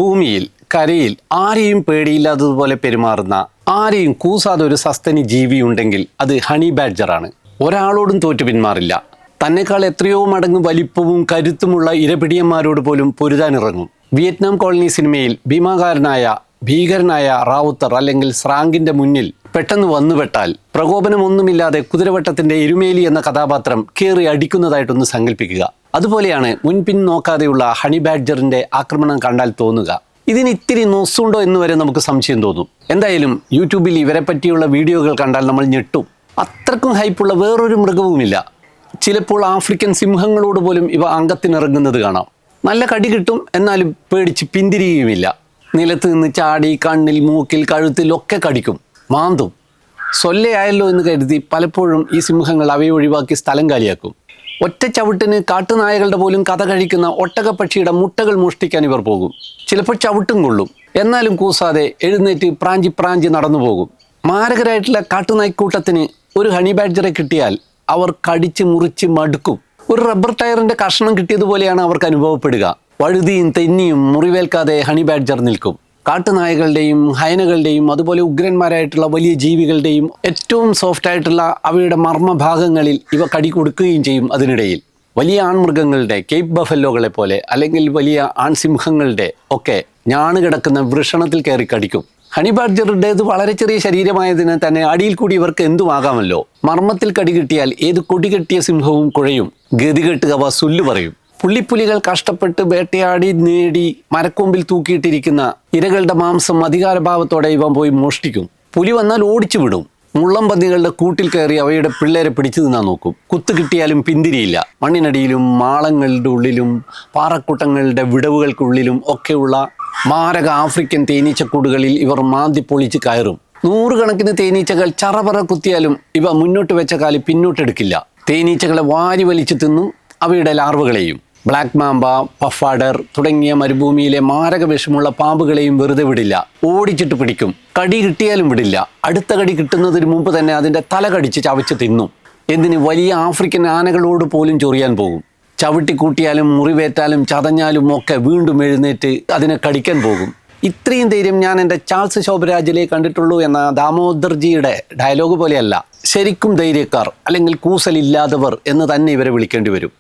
ഭൂമിയിൽ കരയിൽ ആരെയും പേടിയില്ലാത്തതുപോലെ പെരുമാറുന്ന, ആരെയും കൂസാതെ ഒരു സസ്തനി ജീവിയുണ്ടെങ്കിൽ അത് ഹണി ബാഡ്ജറാണ്. ഒരാളോടും തോറ്റു പിന്മാറില്ല. തന്നെക്കാൾ എത്രയോ മടങ്ങ് വലിപ്പവും കരുത്തുമുള്ള ഇരപിടിയന്മാരോട് പോലും പൊരുതാനിറങ്ങും. വിയറ്റ്നാം കോളനി സിനിമയിൽ ഭീകരനായ റാവുത്തർ അല്ലെങ്കിൽ സ്രാങ്കിന്റെ മുന്നിൽ പെട്ടെന്ന് വന്നുപെട്ടാൽ പ്രകോപനമൊന്നുമില്ലാതെ കുതിരവട്ടത്തിന്റെ എരുമേലി എന്ന കഥാപാത്രം കയറി അടിക്കുന്നതായിട്ടൊന്ന് സങ്കല്പിക്കുക. അതുപോലെയാണ് മുൻപിൻ നോക്കാതെയുള്ള ഹണി ബാഡ്ജറിന്റെ ആക്രമണം കണ്ടാൽ തോന്നുക. ഇതിന് ഇത്തിരി നൊസുണ്ടോ എന്ന് വരെ നമുക്ക് സംശയം തോന്നും. എന്തായാലും യൂട്യൂബിൽ ഇവരെ പറ്റിയുള്ള വീഡിയോകൾ കണ്ടാൽ നമ്മൾ ഞെട്ടും. അത്രക്കും ഹൈപ്പുള്ള വേറൊരു മൃഗവുമില്ല. ചിലപ്പോൾ ആഫ്രിക്കൻ സിംഹങ്ങളോട് പോലും ഇവ അംഗത്തിനിറങ്ങുന്നത് കാണാം. നല്ല കടി കിട്ടും, എന്നാലും പേടിച്ച് പിന്തിരിയുകയുമില്ല. നിലത്ത് നിന്ന് ചാടി കണ്ണിൽ, മൂക്കിൽ, കഴുത്തിൽ ഒക്കെ കടിക്കും, മാന്തും. സൊല്ലയായല്ലോ എന്ന് കരുതി പലപ്പോഴും ഈ സിംഹങ്ങൾ അവയെ ഒഴിവാക്കി സ്ഥലം കാലിയാക്കും. ഒറ്റ ചവിട്ടിന് കാട്ടുനായകളുടെ പോലും കഥ കഴിക്കുന്ന ഒട്ടകപ്പക്ഷിയുടെ മുട്ടകൾ മോഷ്ടിക്കാൻ ഇവർ പോകും. ചിലപ്പോൾ ചവിട്ടും കൊള്ളും, എന്നാലും കൂസാതെ എഴുന്നേറ്റ് പ്രാഞ്ചി നടന്നു പോകും. മാരകരായിട്ടുള്ള കാട്ടുനായ്ക്കൂട്ടത്തിന് ഒരു ഹണി ബാഡ്ജറെ കിട്ടിയാൽ അവർ കടിച്ച് മുറിച്ച് മടുക്കും. ഒരു റബ്ബർ ടയറിന്റെ കഷ്ണം കിട്ടിയതുപോലെയാണ് അവർക്ക് അനുഭവപ്പെടുക. വഴുതിയും തെന്നിയും മുറിവേൽക്കാതെ ഹണി ബാഡ്ജർ നിൽക്കും. കാട്ടുനായകളുടെയും ഹൈനകളുടെയും അതുപോലെ ഉഗ്രന്മാരായിട്ടുള്ള വലിയ ജീവികളുടെയും ഏറ്റവും സോഫ്റ്റായിട്ടുള്ള അവയുടെ മർമ്മഭാഗങ്ങളിൽ ഇവ കടി കൊടുക്കുകയും ചെയ്യും. അതിനിടയിൽ വലിയ ആൺമൃഗങ്ങളുടെ, കേപ്പ് ബഫല്ലോകളെ പോലെ അല്ലെങ്കിൽ വലിയ ആൺസിംഹങ്ങളുടെ ഒക്കെ ഞാണുകിടക്കുന്ന വൃഷണത്തിൽ കയറി കടിക്കും. ഹണി ബാഡ്ജറുടേത് വളരെ ചെറിയ ശരീരമായതിന് തന്നെ അടിയിൽ കൂടി ഇവർക്ക് എന്തുമാകാമല്ലോ. മർമ്മത്തിൽ കടി കിട്ടിയാൽ ഏത് കൊടികെട്ടിയ സിംഹവും കുഴയും. ഗതികെട്ടുക വസുല്ലു പറയും. പുള്ളിപ്പുലികൾ കഷ്ടപ്പെട്ട് വേട്ടയാടി നേടി മരക്കൊമ്പിൽ തൂക്കിയിട്ടിരിക്കുന്ന ഇരകളുടെ മാംസം അധികാരഭാവത്തോടെ ഇവ പോയി മോഷ്ടിക്കും. പുലി വന്നാൽ ഓടിച്ചു വിടും. മുള്ളംപന്നികളുടെ കൂട്ടിൽ കയറി അവയുടെ പിള്ളേരെ പിടിച്ചു തിന്നാൻ നോക്കും. കുത്തു കിട്ടിയാലും പിന്തിരിയില്ല. മണ്ണിനടിയിലും മാളങ്ങളുടെ ഉള്ളിലും പാറക്കൂട്ടങ്ങളുടെ വിടവുകൾക്കുള്ളിലും ഒക്കെയുള്ള മാരക ആഫ്രിക്കൻ തേനീച്ചക്കൂടുകളിൽ ഇവർ മാന്തി പൊളിച്ച് കയറും. 100 കണക്കിന് തേനീച്ചകൾ ചറപറ കുത്തിയാലും ഇവ മുന്നോട്ട് വെച്ച കാല് പിന്നോട്ടെടുക്കില്ല. തേനീച്ചകളെ വാരി വലിച്ചു തിന്നും, അവയുടെ ലാർവകളെയും. ബ്ലാക്ക് മാമ്പ, പഫാഡർ തുടങ്ങിയ മരുഭൂമിയിലെ മാരക വിഷമുള്ള പാമ്പുകളെയും വെറുതെ വിടില്ല. ഓടിച്ചിട്ട് പിടിക്കും. കടി കിട്ടിയാലും വിടില്ല. അടുത്ത കടി കിട്ടുന്നതിന് മുമ്പ് തന്നെ അതിൻ്റെ തല കടിച്ച് ചവച്ച് തിന്നും. എന്തിന്, വലിയ ആഫ്രിക്കൻ ആനകളോട് പോലും ചൊറിയാൻ പോകും. ചവിട്ടിക്കൂട്ടിയാലും മുറിവേറ്റാലും ചതഞ്ഞാലും ഒക്കെ വീണ്ടും എഴുന്നേറ്റ് അതിനെ കടിക്കാൻ പോകും. ഇത്രയും ധൈര്യം ഞാൻ എൻ്റെ ചാൾസ് ശോഭരാജിലെ കണ്ടിട്ടുള്ളൂ എന്ന ദാമോദർജിയുടെ ഡയലോഗ് പോലെയല്ല. ശരിക്കും ധൈര്യക്കാർ അല്ലെങ്കിൽ കൂസലില്ലാത്തവർ എന്ന് തന്നെ ഇവരെ വിളിക്കേണ്ടി വരും.